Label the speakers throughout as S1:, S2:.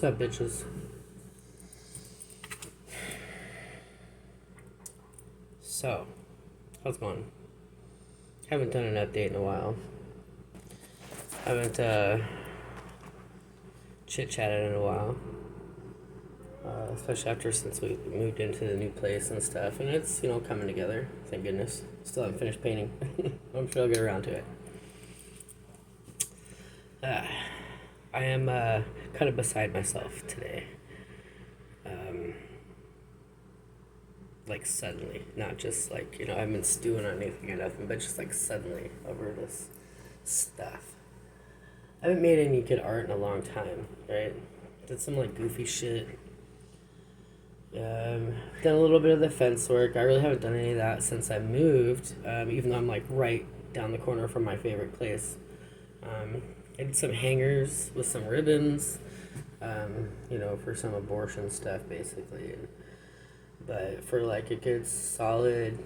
S1: What's up, bitches? So, how's it going? Haven't done an update in a while. Haven't chit-chatted in a while. Especially since we moved into the new place and stuff. And it's, coming together. Thank goodness. Still haven't finished painting. I'm sure I'll get around to it. I am kind of beside myself today. Like suddenly, not just like, I haven't been stewing on anything or nothing, but just like suddenly over this stuff. I haven't made any good art in a long time, right? Did some like goofy shit. Done a little bit of the fence work. I really haven't done any of that since I moved, even though I'm like right down the corner from my favorite place. I did some hangers with some ribbons, for some abortion stuff basically. But for like a good solid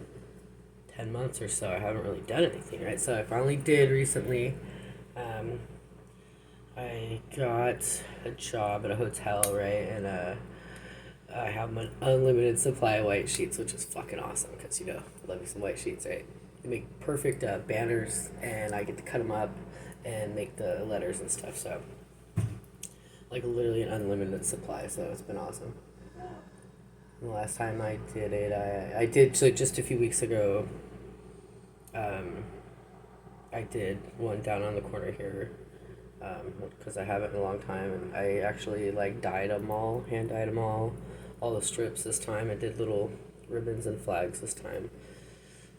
S1: 10 months or so, I haven't really done anything, right? So I finally did recently. I got a job at a hotel, right? And I have an unlimited supply of white sheets, which is fucking awesome because, I love me some white sheets, right? They make perfect banners, and I get to cut them up and make the letters and stuff. So, like, literally an unlimited supply, so it's been awesome. The last time I did it, I did so just a few weeks ago. I did one down on the corner here, because I haven't in a long time, and I actually dyed them all, hand dyed them all the strips this time. I did little ribbons and flags this time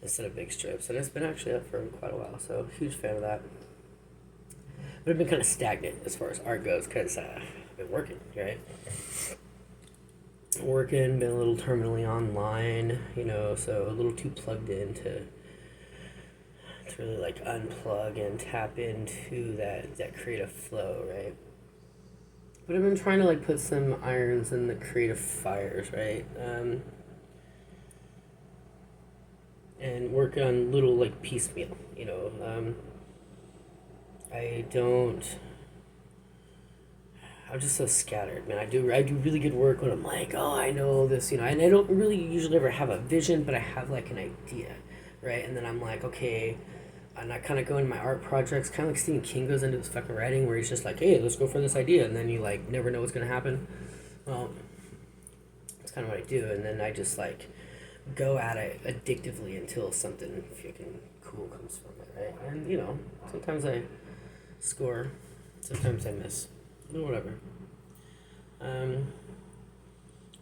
S1: instead of big strips, and it's been actually up for quite a while. So huge fan of that. But I've been kind of stagnant as far as art goes because I've been working, right? Working, been a little terminally online, so a little too plugged in to really unplug and tap into that creative flow, right? But I've been trying to put some irons in the creative fires, right? And work on little piecemeal, I'm just so scattered, man. I do really good work when I'm like, oh, I know this, and I don't really usually ever have a vision, but I have an idea, right? And then I'm like, okay, and I kind of go into my art projects, kind of like Stephen King goes into his fucking writing, where he's just like, hey, let's go for this idea, and then you never know what's gonna happen. Well, that's kind of what I do, and then I just go at it addictively until something fucking cool comes from it, right? And sometimes I score, sometimes I miss. Whatever. But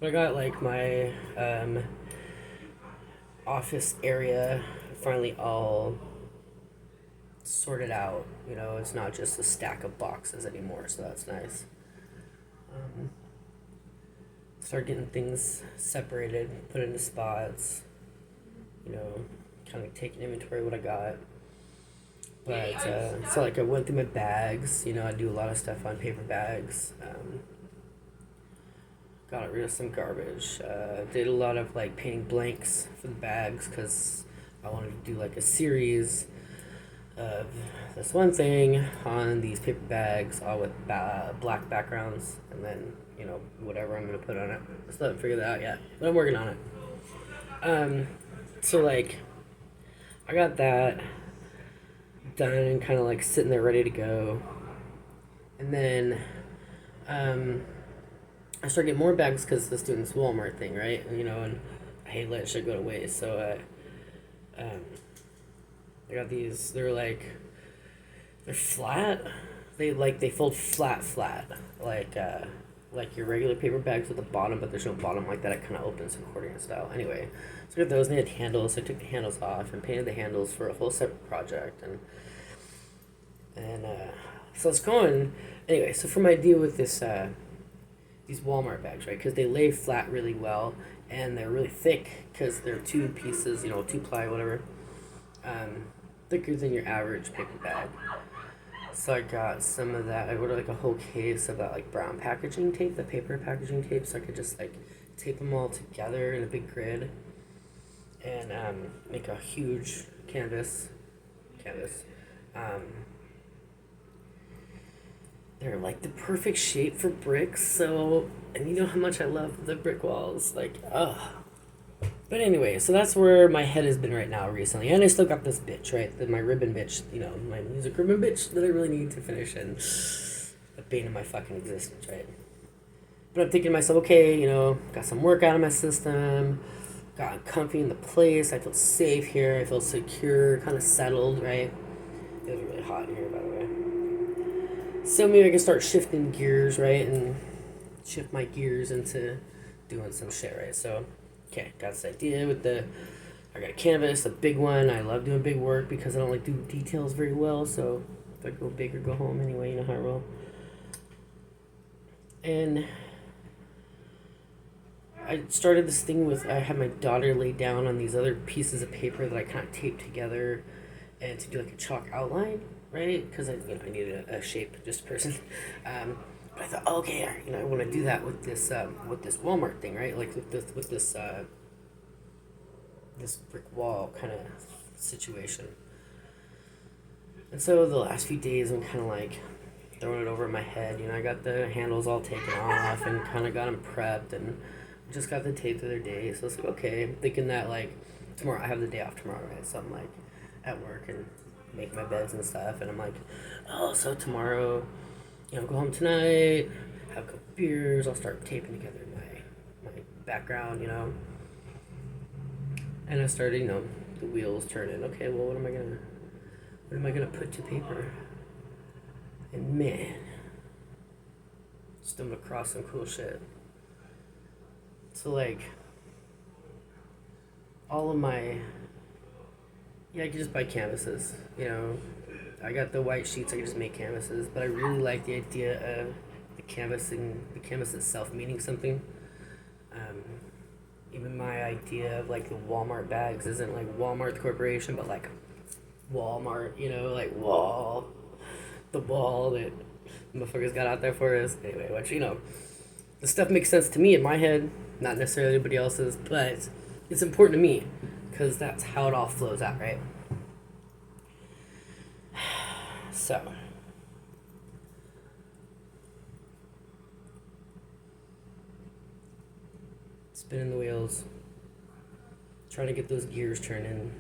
S1: I got my office area finally all sorted out. It's not just a stack of boxes anymore, so that's nice. Start getting things separated, put into spots. Kind of taking inventory of what I got. But, so I went through my bags, I do a lot of stuff on paper bags, got rid of some garbage, did a lot of, painting blanks for the bags, because I wanted to do, a series of this one thing on these paper bags, all with black backgrounds, and then, whatever I'm going to put on it. I still haven't figured that out yet, but I'm working on it. So, I got that done and kind of sitting there ready to go, and then I started getting more bags because the students Walmart thing, right? And I hate letting shit go to waste, so I got these. They're flat. They fold flat, like your regular paper bags with a bottom, but there's no bottom like that. It kind of opens accordion style. Anyway, so I got those, and they had handles. So I took the handles off and painted the handles for a whole separate project, and so it's going. Anyway, so for my deal with this, these Walmart bags, right? Because they lay flat really well, and they're really thick because they're two pieces, 2-ply, whatever, thicker than your average paper bag. So I got some of that. I ordered a whole case of that brown packaging tape, the paper packaging tape, so I could just tape them all together in a big grid and make a huge canvas. they're like the perfect shape for bricks. So, and you know how much I love the brick walls. Like, ugh. But anyway, so that's where my head has been right now recently. And I still got this bitch, right? My ribbon bitch, my music ribbon bitch that I really need to finish, and the bane of my fucking existence, right? But I'm thinking to myself, okay, got some work out of my system, got comfy in the place, I feel safe here, I feel secure, kind of settled, right? It was really hot in here, by the way. So maybe I can start shifting gears, right? And shift my gears into doing some shit, right? So, okay, got this idea I got a canvas, a big one. I love doing big work because I don't like doing details very well. So if I go big or go home anyway, you know how I roll. And I started this thing I had my daughter lay down on these other pieces of paper that I kind of taped together and to do like a chalk outline, right? Because I needed a shape, just a person. But I thought, oh, okay, I want to do that with this Walmart thing, right? Like with this this brick wall kind of situation. And so the last few days, I'm kind of like throwing it over my head. I got the handles all taken off and kind of got them prepped, and just got the tape the other day. So it's like, okay, I'm thinking that like tomorrow, I have the day off tomorrow, right? So I'm like at work and make my beds and stuff, and I'm like, oh, so tomorrow, go home tonight, have a couple beers, I'll start taping together my background, And I started, the wheels turning. Okay, well, what am I gonna put to paper? And man, stumbled across some cool shit. So like, all of my, I can just buy canvases. I got the white sheets. I can just make canvases. But I really like the idea of the canvas itself meaning something. Even my idea of like the Walmart bags isn't like Walmart the corporation, but like Walmart, like the wall that motherfuckers got out there for us. Anyway, which, the stuff makes sense to me in my head, not necessarily anybody else's, but it's important to me because that's how it all flows out, right? So, spinning the wheels, trying to get those gears turning.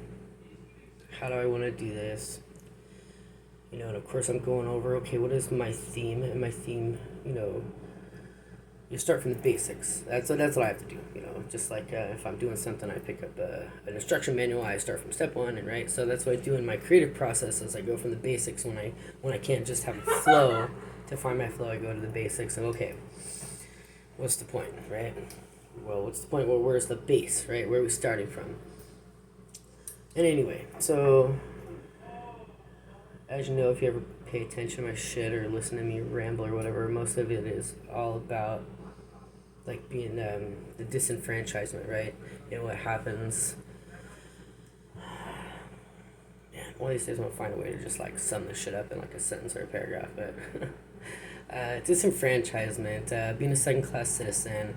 S1: How do I want to do this? And of course I'm going over, okay, what is my theme? And my theme, you start from the basics. That's what I have to do, just like if I'm doing something, I pick up an instruction manual, I start from step one, and right, so that's what I do in my creative process is I go from the basics when I can't just have a flow. To find my flow, I go to the basics, and okay, what's the point, right? Well, what's the point? Well, where's the base, right? Where are we starting from? And anyway, so as you know, if you ever pay attention to my shit or listen to me ramble or whatever, most of it is all about like being the disenfranchisement, right? What happens. Man, one of these days I'm gonna find a way to just like sum this shit up in like a sentence or a paragraph, but disenfranchisement, being a second-class citizen,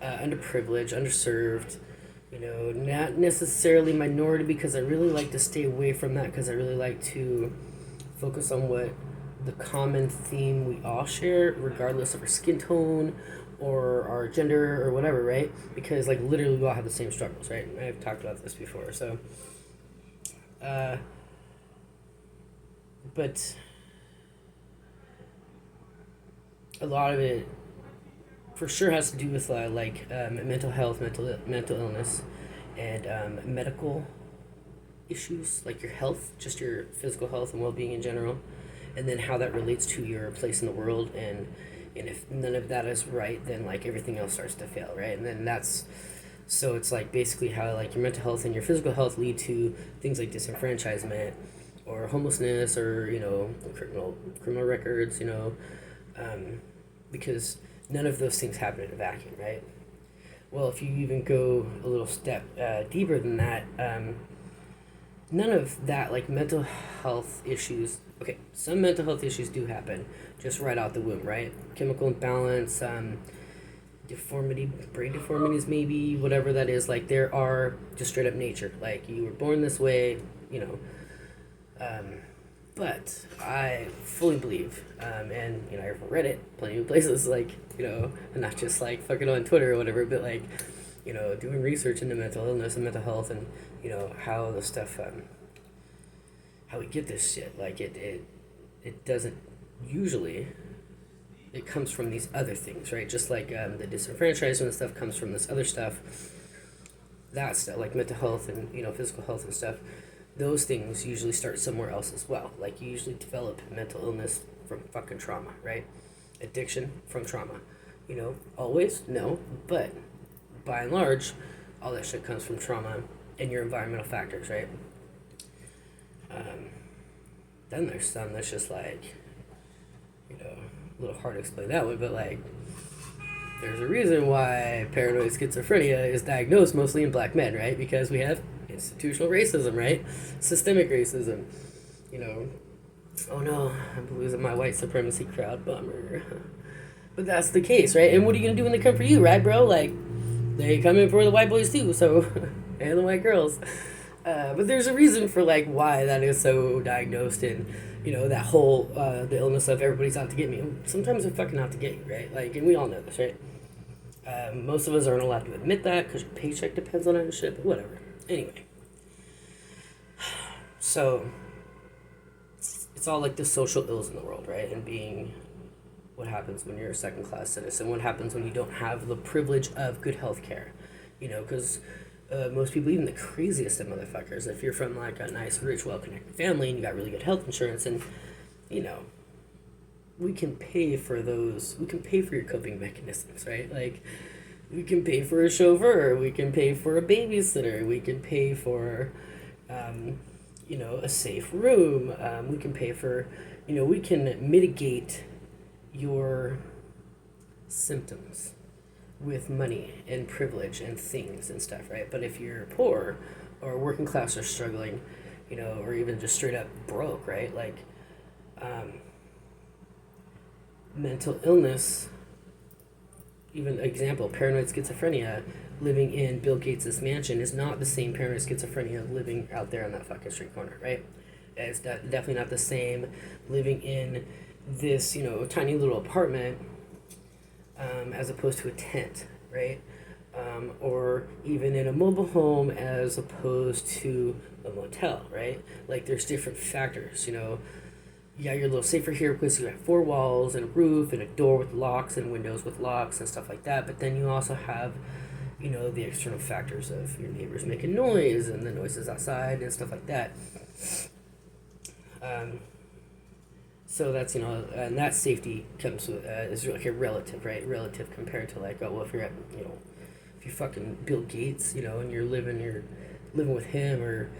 S1: underprivileged, underserved, not necessarily minority, because I really like to stay away from that, because I really like to focus on what the common theme we all share, regardless of our skin tone or our gender or whatever, right? Because like literally we all have the same struggles, right? I've talked about this before, so but a lot of it for sure has to do with mental health, mental illness, and medical issues, like your health, just your physical health and well-being in general, and then how that relates to your place in the world, and if none of that is right, then like everything else starts to fail, right? And then so it's like basically how like your mental health and your physical health lead to things like disenfranchisement or homelessness or criminal records, because none of those things happen in a vacuum, right? Well, if you even go a little step deeper than that, none of that, like mental health issues, okay, some mental health issues do happen just right out the womb, right? Chemical imbalance, brain deformities maybe, whatever that is, like there are just straight up nature. Like you were born this way, But I fully believe, and I've read it plenty of places, like and not just like fucking on Twitter or whatever, but like doing research into mental illness and mental health, and how the stuff, how we get this shit. Like it doesn't usually. It comes from these other things, right? Just like the disenfranchisement and stuff comes from this other stuff. That stuff, like mental health and physical health and stuff, those things usually start somewhere else as well. Like you usually develop mental illness from fucking trauma, right? Addiction from trauma. Always? No. But by and large, all that shit comes from trauma and your environmental factors, right? Then there's some that's just like, a little hard to explain that way, but like, there's a reason why paranoid schizophrenia is diagnosed mostly in black men, right? Because we have institutional racism, right? Systemic racism. Oh no, I'm losing my white supremacy crowd, bummer. But that's the case, right? And what are you gonna do when they come for you, right, bro? Like, they come in for the white boys too, so, and the white girls. But there's a reason for like why that is so diagnosed, and that whole the illness of everybody's out to get me. Sometimes they're fucking out to get you, right? Like, and we all know this, right? Most of us aren't allowed to admit that because your paycheck depends on it and shit. But whatever. Anyway, so it's all like the social ills in the world, right? And being what happens when you're a second class citizen, what happens when you don't have the privilege of good health care, because most people, even the craziest of motherfuckers, if you're from like a nice, rich, well-connected family and you got really good health insurance, and we can pay for those, we can pay for your coping mechanisms, right? Like, we can pay for a chauffeur, we can pay for a babysitter, we can pay for a safe room, we can pay for, we can mitigate your symptoms with money and privilege and things and stuff, right? But if you're poor or working class or struggling, or even just straight up broke, right? Like, mental illness, even example, paranoid schizophrenia, living in Bill Gates' mansion is not the same paranoid schizophrenia living out there on that fucking street corner, right? It's definitely not the same living in this, tiny little apartment, as opposed to a tent, right? Or even in a mobile home as opposed to a motel, right? Like, there's different factors, Yeah, you're a little safer here because you have four walls and a roof and a door with locks and windows with locks and stuff like that. But then you also have, the external factors of your neighbors making noise and the noises outside and stuff like that. So that's, and that safety comes with, is like a relative, right? Relative compared to like, oh, well, if you're at, if you're fucking Bill Gates, and you're living with him, or,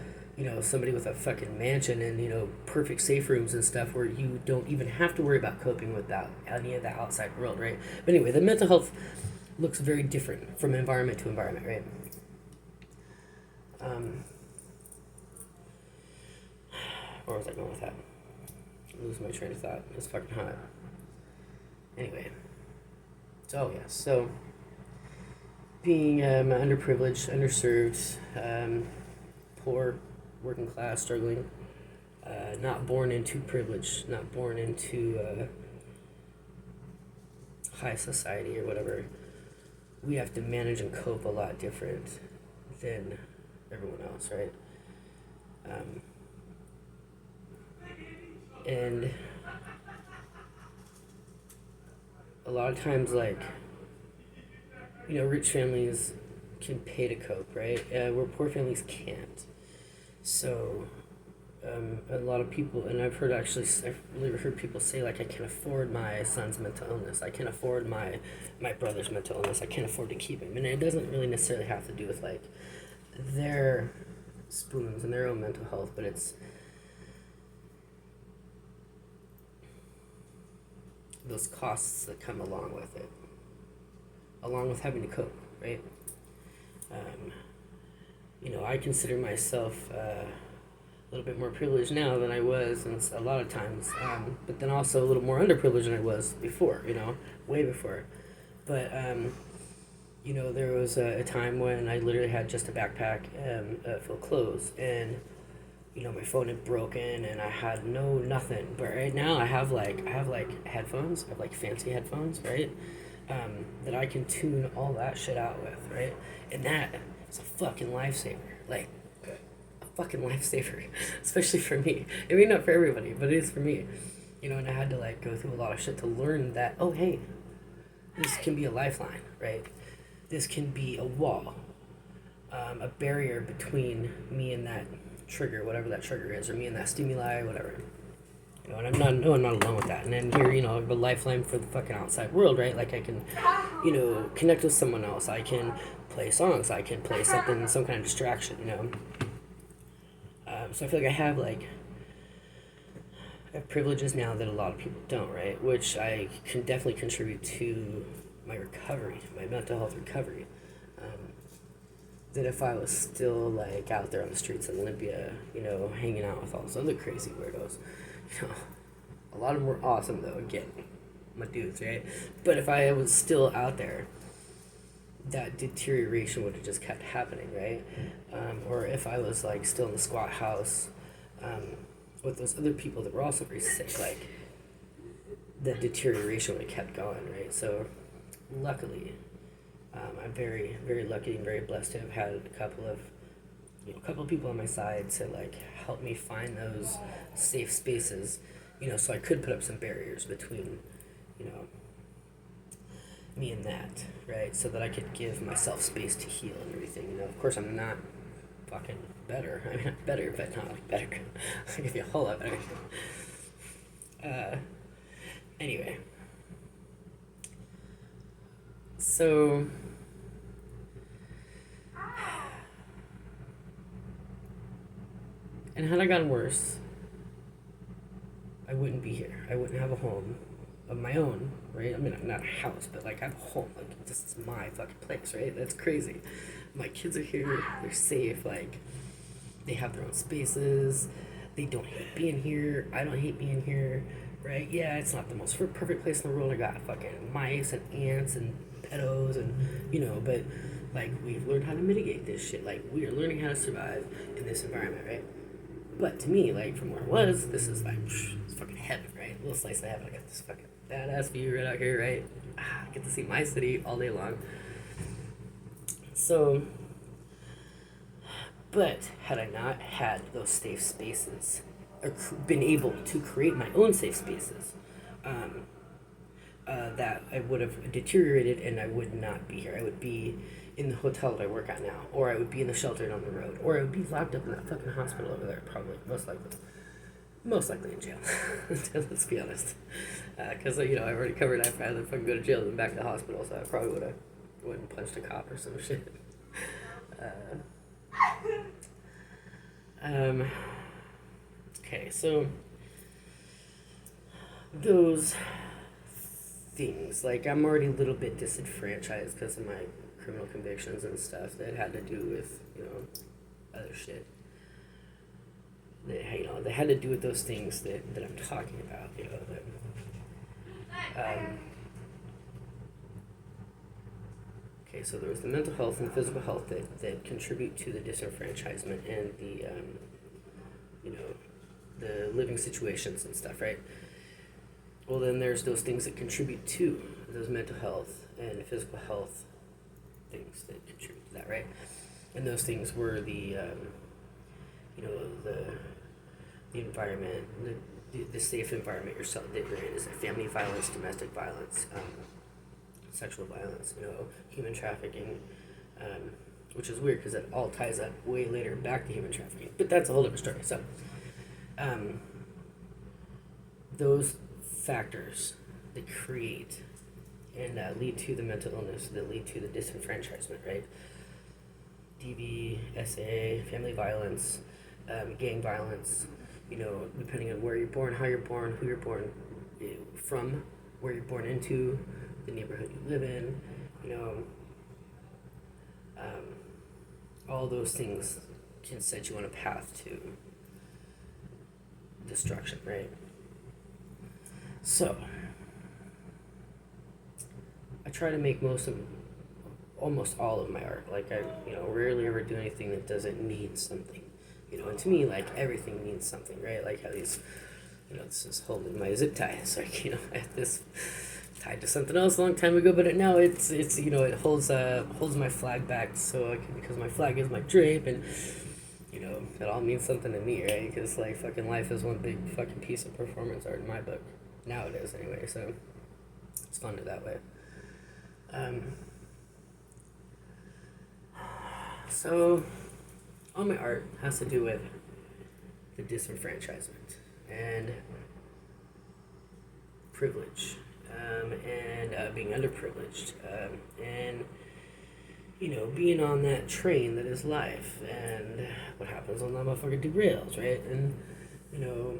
S1: somebody with a fucking mansion and, perfect safe rooms and stuff where you don't even have to worry about coping with that, any of the outside world, right? But anyway, the mental health looks very different from environment to environment, right? Where was I going with that? I lose my train of thought. It's fucking hot. Anyway. So, yeah. So, being underprivileged, underserved, poor, working class, struggling, not born into privilege, not born into high society or whatever, we have to manage and cope a lot different than everyone else, right? And a lot of times, like, rich families can pay to cope, right? Where poor families can't. So, a lot of people, and I've really heard people say, like, I can't afford my son's mental illness. I can't afford my brother's mental illness. I can't afford to keep him. And it doesn't really necessarily have to do with, like, their spoons and their own mental health, but it's those costs that come along with it, along with having to cope, right? I consider myself a little bit more privileged now than I was, and a lot of times, but then also a little more underprivileged than I was before, way before. But, there was a time when I literally had just a backpack full of clothes, and my phone had broken and I had no nothing. But right now I have like headphones. I have like fancy headphones, right? That I can tune all that shit out with, right? And that is a fucking lifesaver. Like a fucking lifesaver, especially for me. I mean, not for everybody, but it is for me. And I had to like go through a lot of shit to learn that. Oh, hey, this can be a lifeline, right? This can be a wall, a barrier between me and that trigger, whatever that trigger is, or me and that stimuli, whatever. And I'm not, no, I'm not alone with that. And then here, the lifeline for the fucking outside world, right? Like I can, connect with someone else. I can play songs. I can play something, some kind of distraction. So I feel like I have privileges now that a lot of people don't, right? Which I can definitely contribute to my recovery, my mental health recovery. That if I was still like out there on the streets in Olympia, hanging out with all those other crazy weirdos, you know, a lot of them were awesome though. Again, my dudes, right? But if I was still out there, that deterioration would have just kept happening, right? Or if I was like still in the squat house with those other people that were also very sick, like that deterioration would have kept going, right? So, luckily, I'm very, very lucky and very blessed to have had a couple of people on my side to like help me find those safe spaces, so I could put up some barriers between, you know, me and that, right? So that I could give myself space to heal and everything. Of course, I'm not fucking better. I mean, I'm better, but not like better. I'll give you a whole lot better. Uh, anyway. So, and had I gotten worse, I wouldn't be here. I wouldn't have a home of my own, right? I mean, not a house, but like I have a home. Like, this is my fucking place, right? That's crazy. My kids are here. They're safe. Like, they have their own spaces. They don't hate being here. I don't hate being here, right? Yeah, it's not the most perfect place in the world. I got fucking mice and ants and pedos and, but like we've learned how to mitigate this shit. Like, we are learning how to survive in this environment, right? But to me, like, from where I was, this is like, it's fucking heaven, right? A little slice of heaven. I got this fucking badass view right out here, right? I get to see my city all day long. So, but had I not had those safe spaces, or been able to create my own safe spaces, um, that I would have deteriorated and I would not be here. I would be in the hotel that I work at now, or I would be in the shelter down the road, or I would be locked up in that fucking hospital over there, probably, most likely in jail. Let's be honest, because I already covered I'd rather fucking go to jail than back to the hospital, so I probably would have went and punched a cop or some shit. Um, okay, so those things, like, I'm already a little bit disenfranchised because of my criminal convictions and stuff that had to do with, other shit. That had to do with those things that I'm talking about, okay, so there was the mental health and the physical health that contribute to the disenfranchisement and the, the living situations and stuff, right? Well, then there's those things that contribute to those mental health and physical health things that contribute to that, right? And those things were the environment, the safe environment that you're in. Is it family violence, domestic violence, sexual violence, human trafficking, which is weird because it all ties up way later back to human trafficking. But that's a whole different story. So, those factors that create and lead to the mental illness, that lead to the disenfranchisement, right? DV, SA, family violence, gang violence, depending on where you're born, how you're born, who you're born from, where you're born into, the neighborhood you live in, all those things can set you on a path to destruction, right? So, I try to make almost all of my art. Like, I rarely ever do anything that doesn't need something, You know, and to me, like, everything means something, right? Like how these, you know, this is holding my zip tie. It's like, you know, I had this tied to something else a long time ago, but now it's you know, it holds my flag back, so I can, because my flag is my drape, and you know, it all means something to me, right? Because like fucking life is one big fucking piece of performance art in my book. Now it is anyway, so it's fun that way. So all my art has to do with the disenfranchisement and privilege, and being underprivileged, and you know, being on that train that is life, and what happens when that motherfucker derails, right? And you know,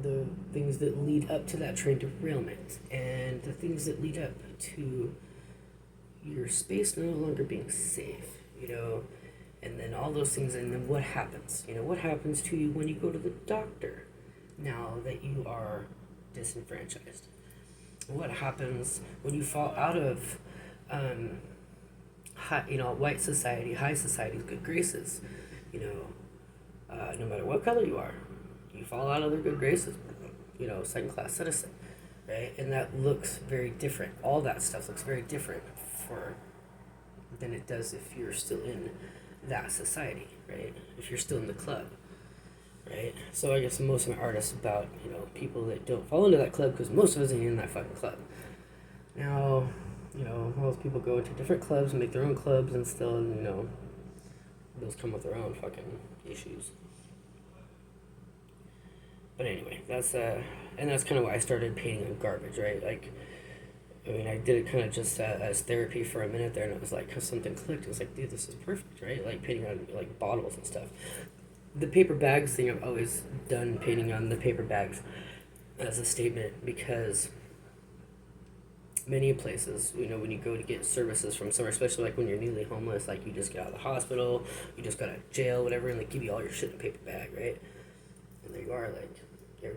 S1: the things that lead up to that train derailment, and the things that lead up to your space no longer being safe, you know, and then all those things, and then what happens? You know, what happens to you when you go to the doctor now that you are disenfranchised? What happens when you fall out of, you know, white society, high society's good graces? You know, no matter what color you are, you fall out of their good graces. You know, second class citizen, right? And that looks very different. All that stuff looks very different than it does if you're still in that society, right? If you're still in the club, right? So I guess most of my art is about, you know, people that don't fall into that club, because most of us ain't in that fucking club. Now, you know, most people go into different clubs and make their own clubs, and still, you know, those come with their own fucking issues. But anyway, that's and that's kind of why I started painting on garbage, right? Like, I mean, I did it kind of just as therapy for a minute there, and it was like, cause something clicked. It was like, dude, this is perfect, right? Like painting on like bottles and stuff. The paper bags thing, I've always done painting on the paper bags as a statement, because many places, you know, when you go to get services from somewhere, especially like when you're newly homeless, like you just get out of the hospital, you just got out of jail, whatever, and they give you all your shit in a paper bag, right? And there you are, like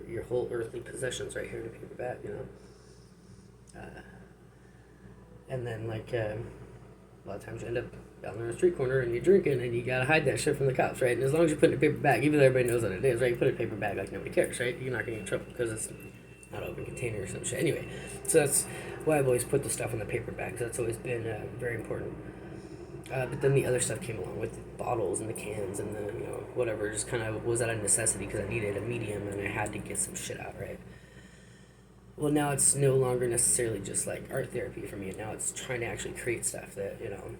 S1: your whole earthly possessions right here in a paper bag, you know. And then like a lot of times you end up down there on a street corner and you're drinking and you gotta hide that shit from the cops, right? And as long as you put it in a paper bag, even though everybody knows what it is, right? You put it in a paper bag like nobody cares, right? You're not gonna get in trouble because it's not an open container or some shit. Anyway, so that's why I've always put the stuff in the paper bags. That's always been very important. But then the other stuff came along with the bottles and the cans and the, you know, whatever. Just kind of was out of necessity because I needed a medium and I had to get some shit out, right? Well, now it's no longer necessarily just like art therapy for me. Now it's trying to actually create stuff that, you know,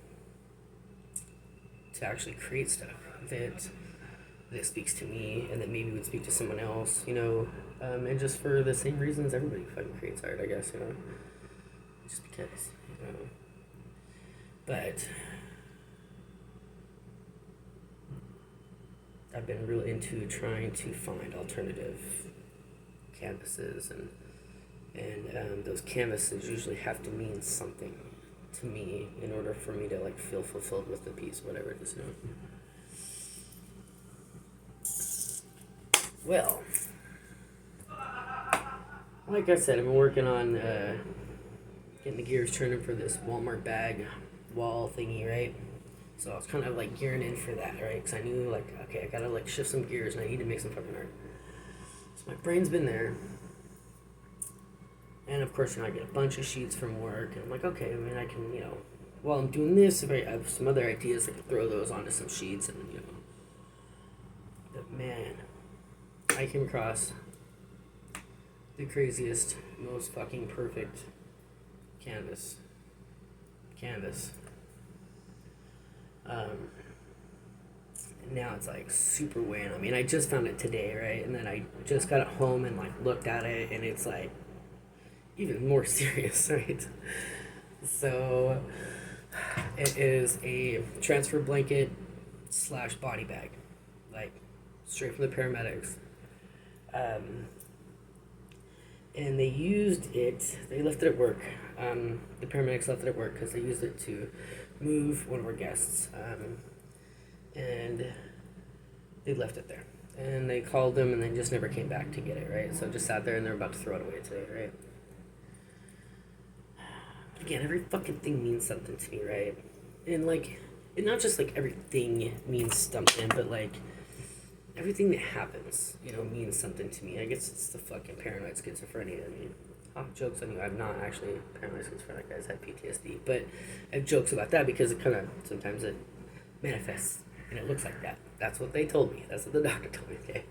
S1: to actually create stuff that speaks to me and that maybe would speak to someone else, you know, and just for the same reasons everybody fucking creates art, I guess, you know, just because, you know. But I've been really into trying to find alternative canvases, and those canvases usually have to mean something to me in order for me to like feel fulfilled with the piece, whatever it is, you know. Well, like I said, I've been working on getting the gears turning for this Walmart bag wall thingy, right? So I was kind of like gearing in for that, right? Because I knew like, okay, I gotta like shift some gears and I need to make some fucking art. So my brain's been there. And of course, you know, I get a bunch of sheets from work, and I'm like, okay, I mean, I can, you know, while I'm doing this, if I have some other ideas, I can throw those onto some sheets, and, you know. But man, I came across the craziest, most fucking perfect canvas. Now it's like super weighing on me, and I just found it today, right? And then I just got it home and like looked at it, and it's like even more serious, right? So it is a transfer blanket / body bag, like straight from the paramedics. And they used it, they left it at work. The paramedics left it at work because they used it to move one of our guests. And they left it there. And they called them and they just never came back to get it, right? So it just sat there and they're about to throw it away today, right? Again, every fucking thing means something to me, right? And like, and not just like everything means something, but like, everything that happens, means something to me. I guess it's the fucking paranoid schizophrenia. I mean, jokes on you. I'm not actually paranoid schizophrenic. I just had PTSD, but I have jokes about that because it kind of sometimes it manifests and it looks like that. That's what they told me. That's what the doctor told me. Okay,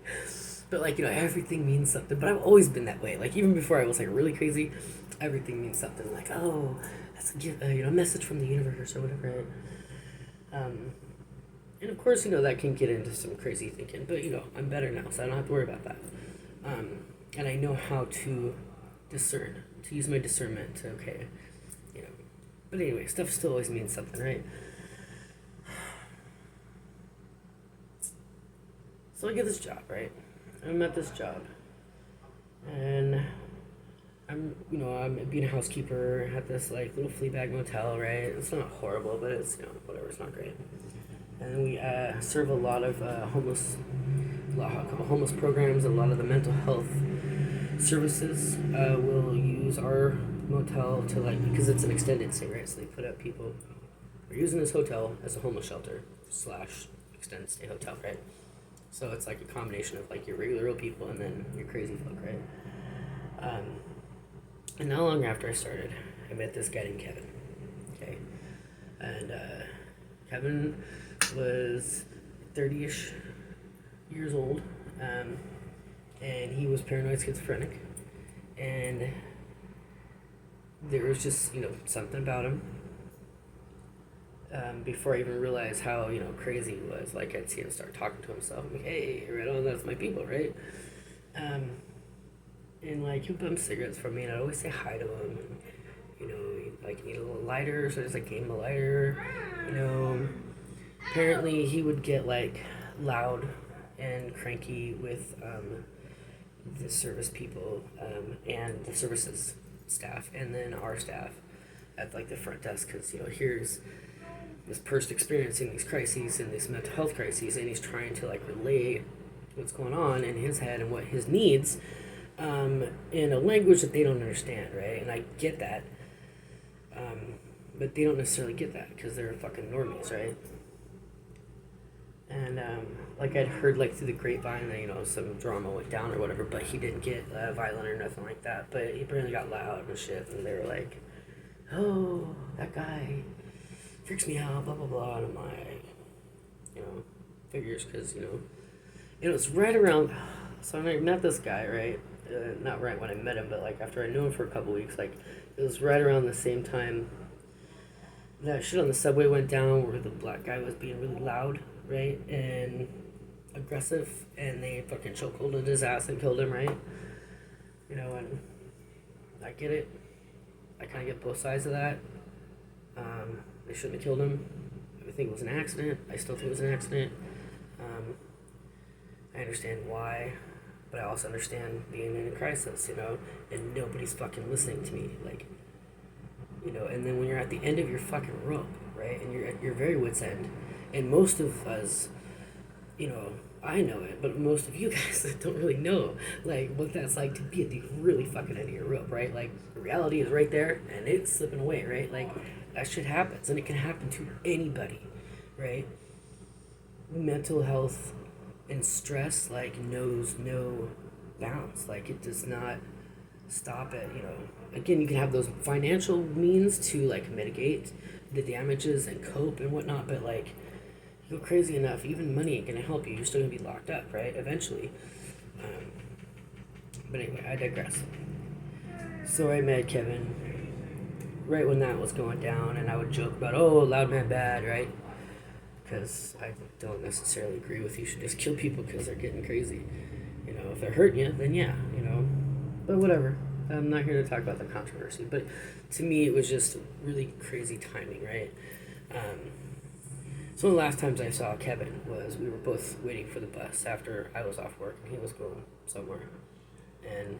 S1: but like everything means something. But I've always been that way. Like even before I was like really crazy, everything means something. Like that's a gift, a message from the universe or whatever. Right? And of course, that can get into some crazy thinking. But I'm better now, so I don't have to worry about that. And I know how to discern, to use my discernment to But anyway, stuff still always means something, right? So I get this job, right? I'm at this job, and I'm being a housekeeper at this like little flea bag motel, right? It's not horrible, but it's whatever. It's not great. And we serve a lot of a couple homeless programs. A lot of the mental health services will use our motel to because it's an extended stay, right? So they put up people. We're using this hotel as a homeless shelter / extended stay hotel, right? So it's like a combination of like your regular old people and then your crazy folk, right? And not long after I started, I met this guy named Kevin. Okay, and Kevin was 30-ish years old, and he was paranoid schizophrenic, and there was just something about him. Before I even realized how crazy he was, like I'd see him start talking to himself. I'm like, hey, right on, that's my people, right? And like he would bum cigarettes from me, and I'd always say hi to him. And, he'd like need a little lighter, so I just like gave him a lighter. Apparently he would get like loud and cranky with the service people and the services staff, and then our staff at like the front desk, because here's this person experiencing these crises and these mental health crises, and he's trying to like relate what's going on in his head and what his needs in a language that they don't understand, right? And I get that, but they don't necessarily get that because they're fucking normies, right? And like I'd heard like through the grapevine that some drama went down or whatever, but he didn't get violent or nothing like that. But he apparently got loud and shit, and they were like, "Oh, that guy freaks me out," blah blah blah. And I'm like, figures, because it's right around. So when I met this guy, right? Not right when I met him, but like after I knew him for a couple weeks, like it was right around the same time that shit on the subway went down, where the black guy was being really loud, right, and aggressive, and they fucking chokeholded his ass and killed him, right? And I get it. I kind of get both sides of that. They shouldn't have killed him. I think it was an accident. I still think it was an accident. I understand why, but I also understand being in a crisis, and nobody's fucking listening to me, like, and then when you're at the end of your fucking rope, right, and you're at your very wit's end, and most of us, I know it, but most of you guys don't really know, like, what that's like to be at the really fucking end of your rope, right? Like, the reality is right there, and it's slipping away, right? Like, that shit happens, and it can happen to anybody, right? Mental health and stress, like, knows no bounds. Like, it does not stop at, again, you can have those financial means to, like, mitigate the damages and cope and whatnot, but, like, you go crazy enough, even money ain't gonna help you. You're still gonna be locked up, right? Eventually. But anyway, I digress. So I met Kevin right when that was going down, and I would joke about, oh, loud man bad, right? Because I don't necessarily agree with you should just kill people because they're getting crazy. If they're hurting you, then yeah, But whatever. I'm not here to talk about the controversy. But to me, it was just really crazy timing, right? So one of the last times I saw Kevin was we were both waiting for the bus after I was off work and he was going somewhere. And,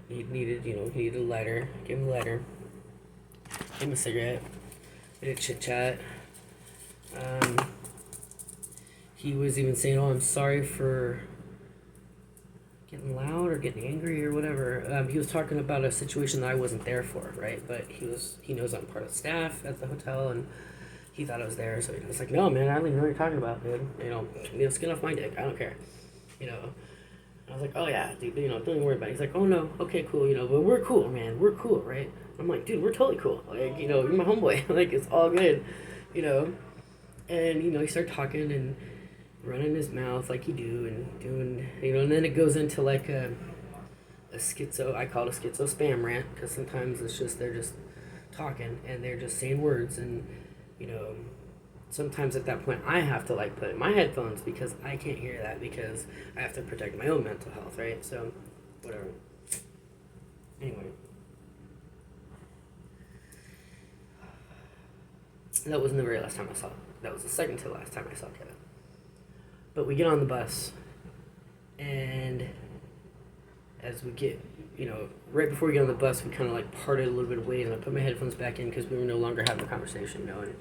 S1: he needed a lighter. Gave him a lighter. Gave him a cigarette. We did chit chat. He was even saying, "Oh, I'm sorry for getting loud or getting angry or whatever." He was talking about a situation that I wasn't there for, right? But he knows I'm part of the staff at the hotel, and he thought I was there, so he was like, no, man, I don't even know what you're talking about, dude. Skin off my dick. I don't care. You know. I was like, oh yeah, dude, don't even worry about it. He's like, oh no, okay, cool, but we're cool, man. We're cool, right? I'm like, dude, we're totally cool. Like, you're my homeboy. Like, it's all good, you know. And he started talking and running his mouth like you do, and doing, and then it goes into like a schizo. I call it a schizo spam rant because sometimes it's just they're just talking and they're just saying words, and you know sometimes at that point I have to like put in my headphones because I can't hear that because I have to protect my own mental health, right? So whatever. Anyway, that wasn't the very last time I saw him. That was the second to last time I saw Kevin. But we get on the bus, and as we get, right before we get on the bus, we kind of like parted a little bit of ways, and I put my headphones back in because we were no longer having a conversation, and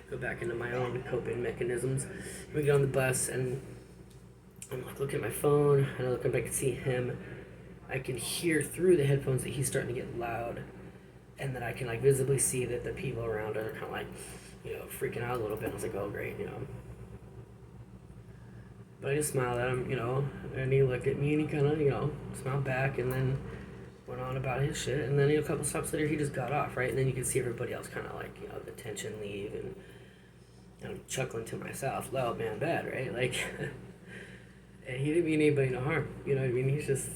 S1: go back into my own coping mechanisms. We get on the bus, and I'm like looking at my phone, and I look up, I can see him. I can hear through the headphones that he's starting to get loud, and then I can like visibly see that the people around are kind of like, freaking out a little bit. I was like, oh great. But I just smiled at him, and he looked at me and he kind of, smiled back and then went on about his shit. And then, a couple stops later, he just got off, right? And then you could see everybody else kind of like, the tension leave, and I'm chuckling to myself, loud man bad, right? Like, and he didn't mean anybody no harm, you know what I mean? He's just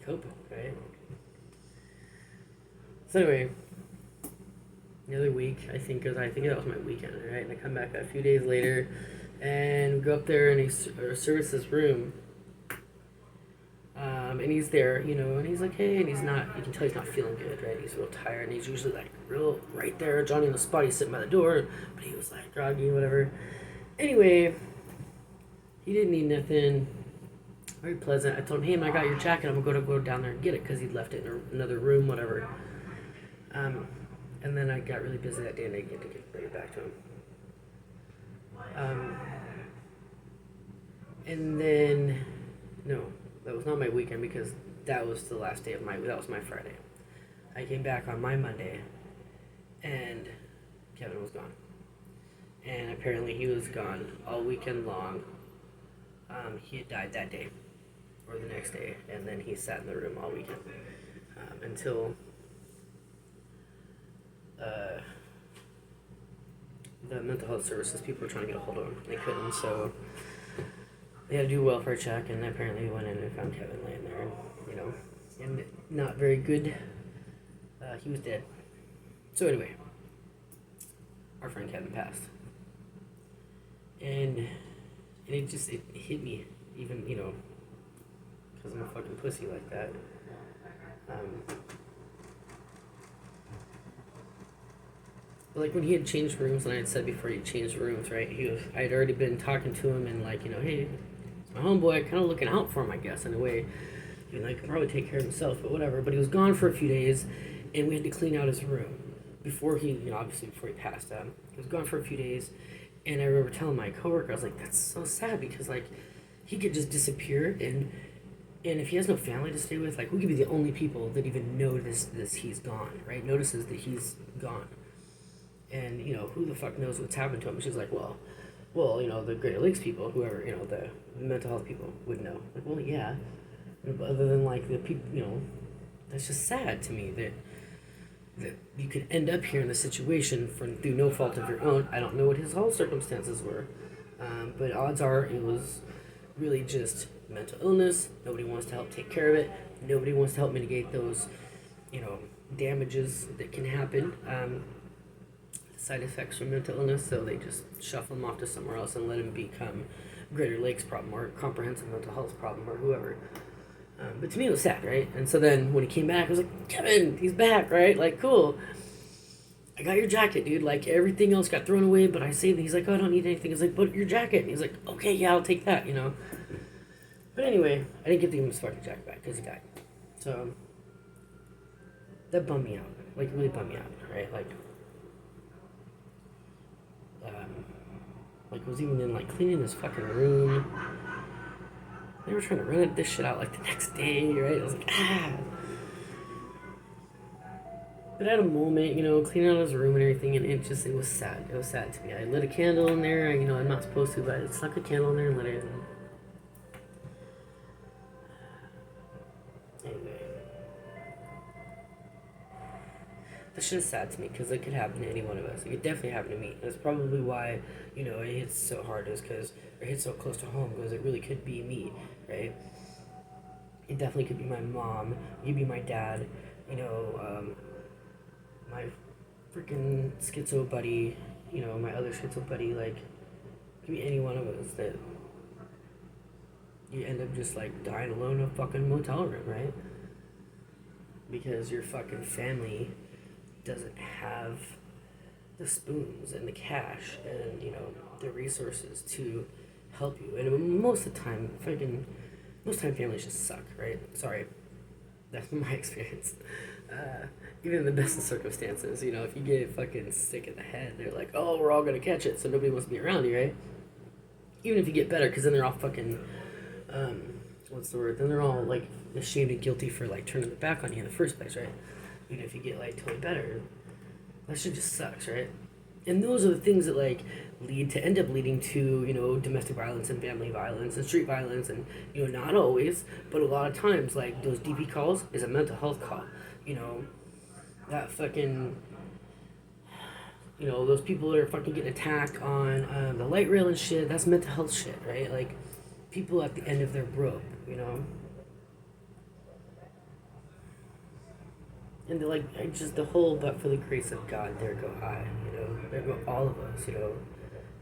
S1: coping, right? So anyway, the other week, I think that was my weekend, right? And I come back a few days later, and we go up there, and he services his room, and he's there, and he's like, hey, and you can tell he's not feeling good, right? He's real tired, and he's usually like real right there, Johnny on the spot. He's sitting by the door, but he was like groggy, whatever. Anyway, he didn't need nothing. Very pleasant. I told him, hey, man, I got your jacket. I'm gonna go down there and get it because he'd left it in another room, whatever. And then I got really busy that day, and I didn't get to bring it back to him. And then, no, that was not my weekend because that was the last day that was my Friday. I came back on my Monday, and Kevin was gone. And apparently he was gone all weekend long. He had died that day, or the next day, and then he sat in the room all weekend until the mental health services people were trying to get a hold of him. They couldn't, so they had to do a welfare check, and apparently they went in and found Kevin laying there, and not very good. He was dead. So anyway, our friend Kevin passed, and it hit me, even, because I'm a fucking pussy like that. But like when he had changed rooms, and I had said before he changed rooms, right? I had already been talking to him and like, hey, it's my homeboy, kind of looking out for him, I guess, in a way. He could probably take care of himself, but whatever. But he was gone for a few days, and we had to clean out his room before he, obviously before he passed. He was gone for a few days, and I remember telling my coworker, I was like, that's so sad because like he could just disappear, and if he has no family to stay with, like we could be the only people that even notice this he's gone, right? Notices that he's gone. And, who the fuck knows what's happened to him? She's like, well, the Greater Lakes people, whoever, the mental health people would know. Like, well, yeah. But other than, like, the people, that's just sad to me that you could end up here in this situation through no fault of your own. I don't know what his whole circumstances were. But odds are it was really just mental illness. Nobody wants to help take care of it. Nobody wants to help mitigate those, damages that can happen. Side effects from mental illness, so they just shuffle him off to somewhere else and let him become Greater Lakes problem or comprehensive mental health problem or whoever. But to me it was sad, right? And so then when he came back, I was like, Kevin, he's back, right? Like, cool. I got your jacket, dude. Like, everything else got thrown away, but I saved it. He's like, oh, I don't need anything. I was like, but your jacket. And he's like, okay, yeah, I'll take that, But anyway, I didn't get to give him his fucking jacket back because he died. So that bummed me out. Like, really bummed me out, right? Like, was even in, like, cleaning his fucking room. They were trying to rent this shit out, like, the next day, right? I was like, But at a moment, cleaning out his room and everything, and it was sad. It was sad to me. I lit a candle in there. I'm not supposed to, but I stuck a candle in there and lit it. And anyway, that shit is sad to me because it could happen to any one of us. It could definitely happen to me. That's probably why it hits so hard, is because it hits so close to home, because it really could be me, right? It definitely could be my mom. It could be my dad. My freaking schizo buddy, my other schizo buddy, like, it could be any one of us that you end up just, like, dying alone in a fucking motel room, right? Because your fucking family doesn't have the spoons and the cash and, the resources to help you. And most of the time, families just suck, right? Sorry. That's my experience. Even in the best of circumstances, if you get fucking sick in the head, they're like, oh, we're all gonna catch it, so nobody wants to be around you, right? Even if you get better, because then they're all fucking, what's the word? Then they're all, like, ashamed and guilty for, like, turning their back on you in the first place, right? Even if you get, like, totally better. That shit just sucks, right? And those are the things that, like, end up leading to, domestic violence and family violence and street violence, and, not always, but a lot of times, like, those DP calls is a mental health call, that fucking, those people that are fucking getting attacked on the light rail and shit, that's mental health shit, right? Like, people at the end of their rope, And they're like, the whole, but for the grace of God, there go I, there go all of us,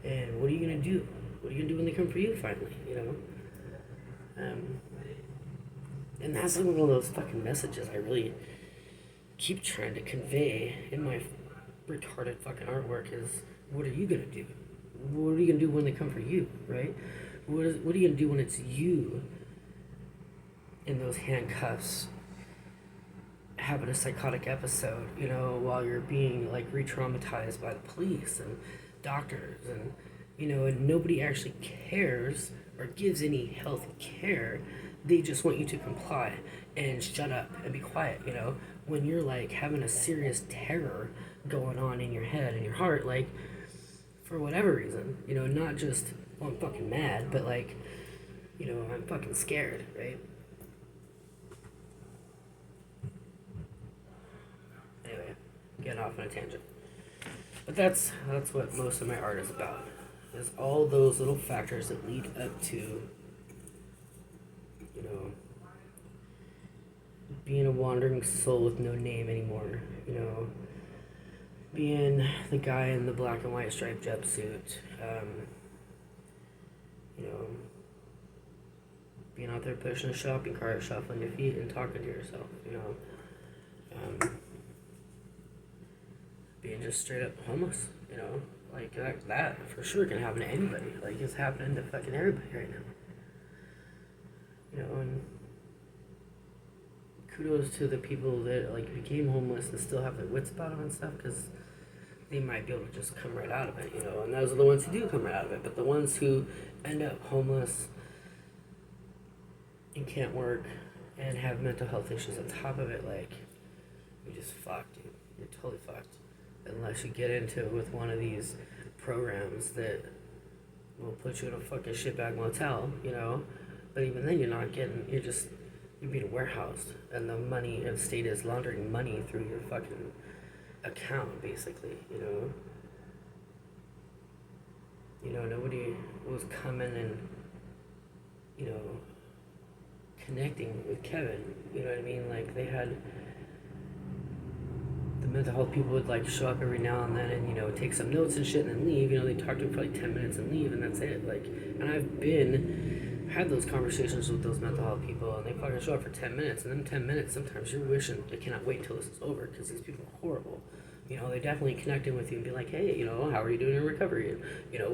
S1: And what are you going to do? What are you going to do when they come for you, finally, And that's one of those fucking messages I really keep trying to convey in my retarded fucking artwork is, what are you gonna do? What are you gonna do when they come for you, right? What are you gonna do when it's you in those handcuffs having a psychotic episode, while you're being, like, re-traumatized by the police and doctors and, and nobody actually cares or gives any healthy care. They just want you to comply and shut up and be quiet, when you're, like, having a serious terror going on in your head and your heart, like, for whatever reason, not just, well, I'm fucking mad, but, like, I'm fucking scared, right? Anyway, getting off on a tangent. But that's what most of my art is about, is all those little factors that lead up to, being a wandering soul with no name anymore, being the guy in the black and white striped jumpsuit, being out there pushing a shopping cart, shuffling your feet and talking to yourself, being just straight up homeless, like that for sure can happen to anybody, like it's happening to fucking everybody right now, and kudos to the people that, like, became homeless and still have their wits about them and stuff, because they might be able to just come right out of it, and those are the ones who do come right out of it. But the ones who end up homeless and can't work and have mental health issues on top of it, like, you're just fucked, dude. You're totally fucked. Unless you get into it with one of these programs that will put you in a fucking shitbag motel, But even then, you're being warehoused, and the state is laundering money through your fucking account, basically, nobody was coming and, connecting with Kevin, you know what I mean? Like, they had, the mental health people would, like, show up every now and then and, take some notes and shit and then leave, they talk to him for like 10 minutes and leave, and that's it, like, and I've had those conversations with those mental health people, and they fucking show up for 10 minutes, and then 10 minutes, sometimes you're wishing they cannot wait till this is over, because these people are horrible. They definitely connect in with you and be like, hey, how are you doing in recovery? And,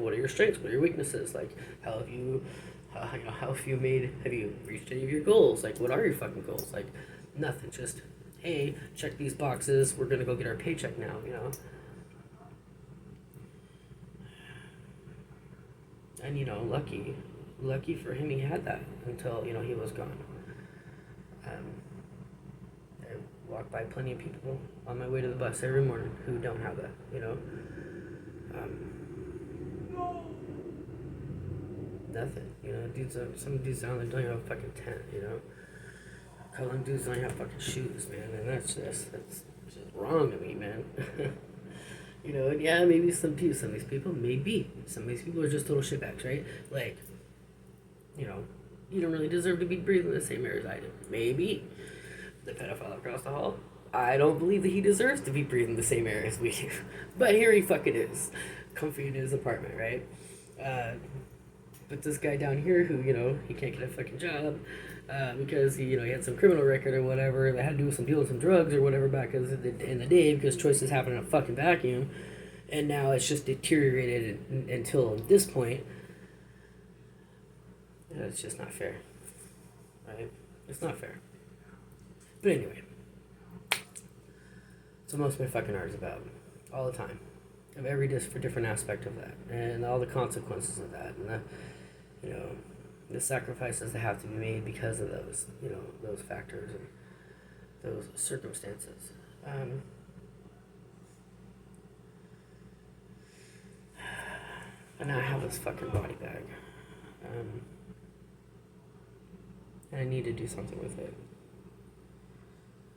S1: what are your strengths? What are your weaknesses? Like, how have you reached any of your goals? Like, what are your fucking goals? Like, nothing, just, hey, check these boxes, we're gonna go get our paycheck now, And, lucky for him, he had that until, he was gone. walk by plenty of people on my way to the bus every morning who don't have that, you know. Nothing, you know. Some dudes down there don't even have a fucking tent, you know. A couple of dudes don't even have fucking shoes, man, and that's just wrong to me, man. You know, and yeah, maybe some of these people are just total shitbags, right? Like, you know, you don't really deserve to be breathing the same air as I do. Maybe the pedophile across the hall, I don't believe that he deserves to be breathing the same air as we do. But here he fucking is, comfy in his apartment, right? But this guy down here who, you know, he can't get a fucking job because he had some criminal record or whatever that had to do with dealing some drugs or whatever back in the day because choices happen in a fucking vacuum. And now it's just deteriorated until this point. It's just not fair, right? It's not fair. But anyway, so most of my fucking art is about all the time, of every different aspect of that, and all the consequences of that, and the sacrifices that have to be made because of those, those factors and those circumstances. And now I have this fucking body bag. And I need to do something with it.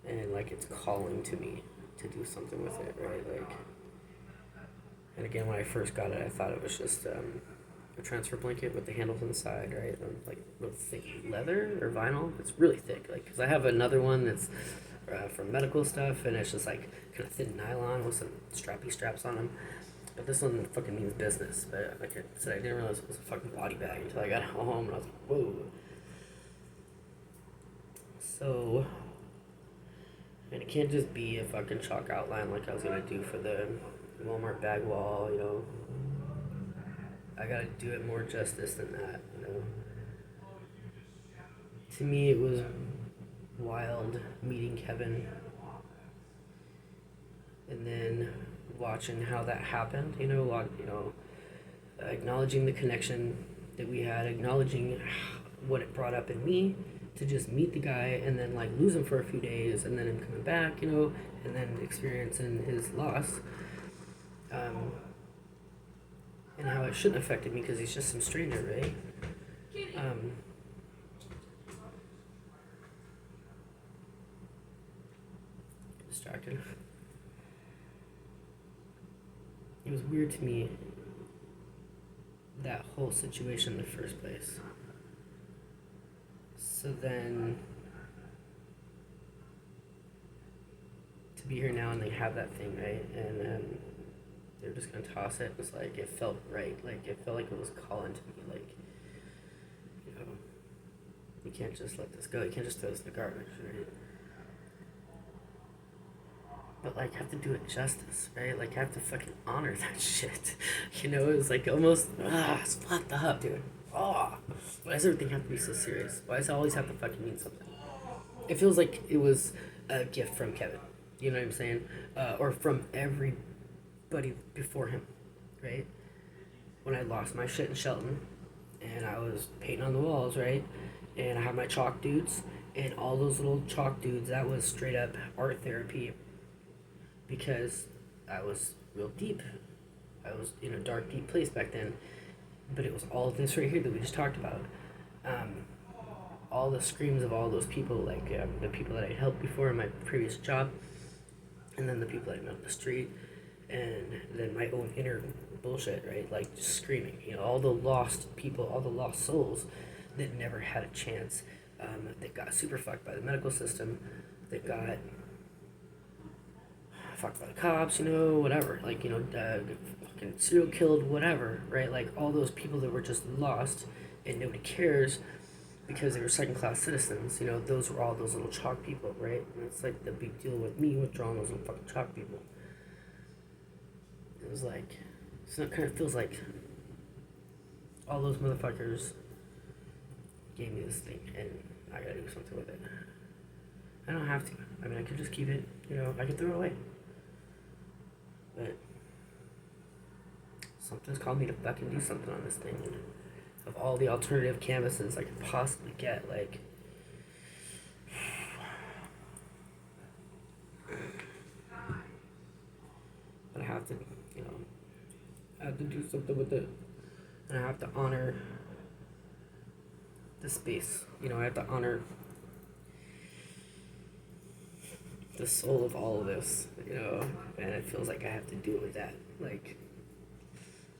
S1: And like it's calling to me to do something with it, right? Like, and again, when I first got it, I thought it was just a transfer blanket with the handles on the side, right? Like real thick leather or vinyl. It's really thick, like because I have another one that's from medical stuff, and it's just like kind of thin nylon with some strappy straps on them. But this one fucking means business. But like I said, I didn't realize it was a fucking body bag until I got home, and I was like, whoa. So, and it can't just be a fucking chalk outline like I was gonna do for the Walmart bag wall, I gotta do it more justice than that, To me, it was wild meeting Kevin and then watching how that happened, acknowledging the connection that we had, acknowledging what it brought up in me to just meet the guy and then like lose him for a few days and then him coming back, and then experiencing his loss. And how it shouldn't have affected me because he's just some stranger, right? Distracted. It was weird to me, that whole situation in the first place. So then, to be here now and they have that thing, right? And they're just gonna toss it. It's like, it felt right. Like, it felt like it was calling to me. Like, you can't just let this go. You can't just throw this in the garbage, right? But, like, I have to do it justice, right? Like, I have to fucking honor that shit. It's like almost, it's fucked up, dude. Why does everything have to be so serious? Why does it always have to fucking mean something? It feels like it was a gift from Kevin. You know what I'm saying? Or from everybody before him, right? When I lost my shit in Shelton, and I was painting on the walls, right? And I had my chalk dudes, and all those little chalk dudes, that was straight up art therapy. Because I was real deep. I was in a dark, deep place back then. But it was all this right here that we just talked about. All the screams of all those people, like the people that I helped before in my previous job, and then the people that I met on the street, and then my own inner bullshit, right? Like just screaming, all the lost people, all the lost souls that never had a chance, that got super fucked by the medical system, that got fucked by the cops, whatever, like, fucking serial killed, whatever, right? Like, all those people that were just lost and nobody cares because they were second-class citizens, those were all those little chalk people, right? And it's like the big deal with me withdrawing those little fucking chalk people. It was like, so it kind of feels like all those motherfuckers gave me this thing and I gotta do something with it. I don't have to. I mean, I could just keep it, I could throw it away. But something's called me to fucking do something on this thing. Of all the alternative canvases I could possibly get, like, have to, you know, I have to do something with it, and I have to honor the space. You know, I have to honor the soul of all of this. You know, and it feels like I have to do it with that. Like,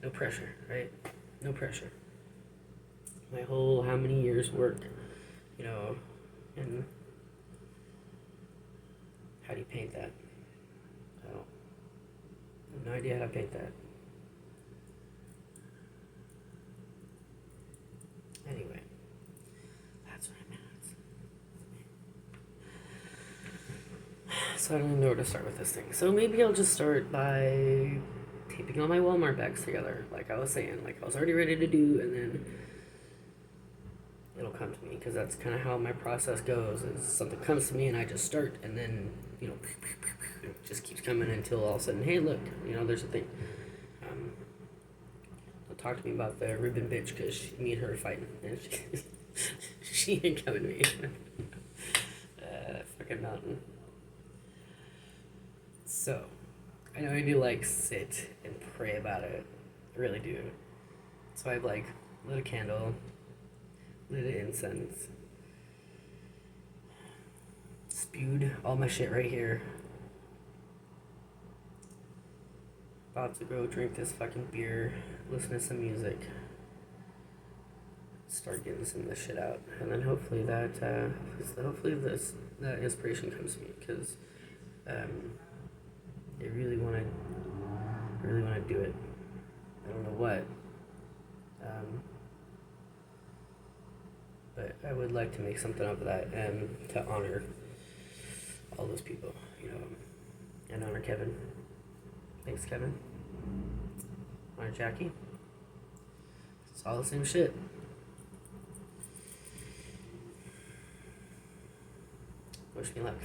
S1: no pressure, right? No pressure. My whole how many years work, you know, and how do you paint that? I have no idea how to paint that. Anyway, that's what I'm at. So I don't even know where to start with this thing. So maybe I'll just start by taping all my Walmart bags together, like I was saying. Like I was already ready to do, and then it'll come to me, because that's kind of how my process goes. Is something comes to me and I just start, and then, you know, it just keeps coming until all of a sudden, hey, look, you know, there's a thing. Don't talk to me about the ribbon bitch, because me and her are fighting, and she ain't coming to me. Fucking mountain. So I know I do like sit and pray about it. I really do. So I've like lit a candle, lit an incense, spewed all my shit right here. About to go drink this fucking beer, listen to some music, start getting some of this shit out, and then hopefully that inspiration comes to me, because I really want to do it. I don't know what, but I would like to make something of that, and to honor all those people, you know, and honor Kevin. Thanks, Kevin. Honor Jackie. It's all the same shit. Wish me luck.